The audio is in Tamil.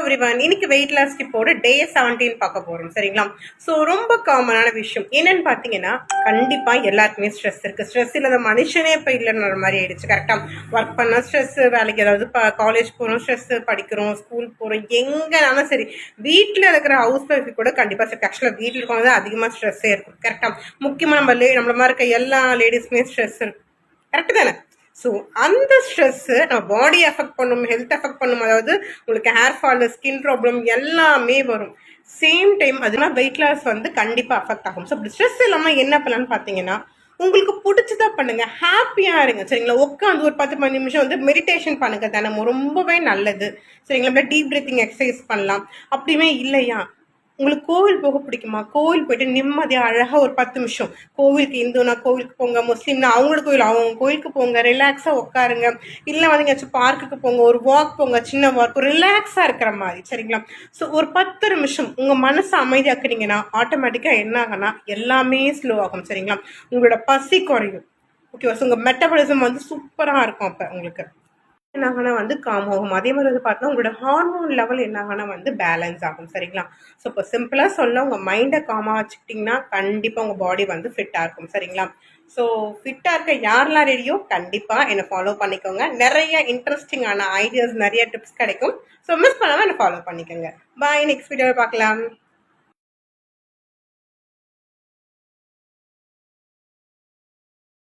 எவ்ரிவன் இன்னைக்கு வெயிட் லாஸ் டிப்போட டே 17 பார்க்க போறோம் சரிங்களா. ஸோ ரொம்ப காமனான விஷயம் என்னன்னு பார்த்தீங்கன்னா, கண்டிப்பா எல்லாருக்குமே ஸ்ட்ரெஸ் இருக்கு. ஸ்ட்ரெஸ் இல்லாத மனுஷனே இப்போ இல்லைன்ற மாதிரி ஆயிடுச்சு. கரெக்டா ஒர்க் பண்ணா ஸ்ட்ரெஸ், வேலைக்கு ஏதாவது காலேஜ் போறோம் ஸ்ட்ரெஸ், படிக்கிறோம், ஸ்கூல் போறோம், எங்கனாலும் சரி. வீட்டில் இருக்கிற ஹவுஸ் ஒய்ஃபு கூட கண்டிப்பா ஸ்ட்ரெஸ். ஆக்சுவலாக வீட்டில் இருக்கவங்க தான் அதிகமாக ஸ்ட்ரெஸ்ஸே இருக்கும். கரெக்டா முக்கியமாக நம்மள மாதிரி இருக்க எல்லா லேடிஸ்க்குமே ஸ்ட்ரெஸ் இருக்கும். கரெக்டு தானே? ஸோ அந்த ஸ்ட்ரெஸ்ஸு நம்ம பாடி எஃபெக்ட் பண்ணும், ஹெல்த் எஃபெக்ட் பண்ணும். அதாவது உங்களுக்கு ஹேர் ஃபால், ஸ்கின் ப்ராப்ளம் எல்லாமே வரும். சேம் டைம் அதெல்லாம் வெயிட் லாஸ் வந்து கண்டிப்பாக அஃபெக்ட் ஆகும். ஸோ அப்படி ஸ்ட்ரெஸ் இல்லாமல் என்ன பண்ணலான்னு பார்த்தீங்கன்னா, உங்களுக்கு பிடிச்சதா பண்ணுங்க, ஹாப்பியா இருங்க சரிங்களா. உட்காந்து ஒரு 10-15 நிமிஷம் வந்து மெடிடேஷன் பண்ணுங்க தினமும், ரொம்பவே நல்லது சரிங்களா. டீப் பிரீத்திங் எக்ஸசைஸ் பண்ணலாம். அப்படியுமே இல்லையா, உங்களுக்கு கோவில் போக பிடிக்குமா, கோவில் போயிட்டு நிம்மதியாக அழகாக ஒரு 10 நிமிஷம், கோவிலுக்கு இந்துனா கோவிலுக்கு போங்க, முஸ்லீம்னா அவங்களோட கோவில் அவங்க கோவிலுக்கு போங்க, ரிலாக்ஸாக உட்காருங்க. இல்லை வந்து எங்கேயாச்சும் பார்க்குக்கு போங்க, ஒரு வாக் போங்க, சின்ன வாக், ஒரு ரிலாக்ஸாக இருக்கிற மாதிரி சரிங்களா. ஸோ ஒரு 10 நிமிஷம் உங்கள் மனசை அமைதியாக்குனீங்கன்னா ஆட்டோமேட்டிக்காக என்ன ஆகும்னா எல்லாமே ஸ்லோ ஆகும் சரிங்களா. உங்களோட பசி குறையும். ஓகேவா. ஸோ உங்கள் மெட்டபாலிசம் வந்து சூப்பராக இருக்கும். அப்போ உங்களுக்கு என்னாகனா வந்து காம் ஆகும். அதே மாதிரி வந்து பார்த்தா உங்களோட ஹார்மோன் லெவல் என்னாகனா வந்து பேலன்ஸ் ஆகும் சரிங்களா. ஸோ இப்போ சிம்பிளாக சொல்ல உங்கள் மைண்டை காமாக வச்சுக்கிட்டிங்கன்னா கண்டிப்பாக உங்கள் பாடி வந்து ஃபிட்டாக இருக்கும் சரிங்களா. ஸோ ஃபிட்டாக இருக்க யாரெல்லாம் ரெடியோ கண்டிப்பாக என்னை ஃபாலோ பண்ணிக்கோங்க. நிறைய இன்ட்ரெஸ்டிங்கான ஐடியாஸ், நிறைய டிப்ஸ் கிடைக்கும். ஸோ மிஸ் பண்ணாமல் என்னை ஃபாலோ பண்ணிக்கோங்க. பாய், நெக்ஸ்ட் வீடியோவில் பார்க்கலாம்.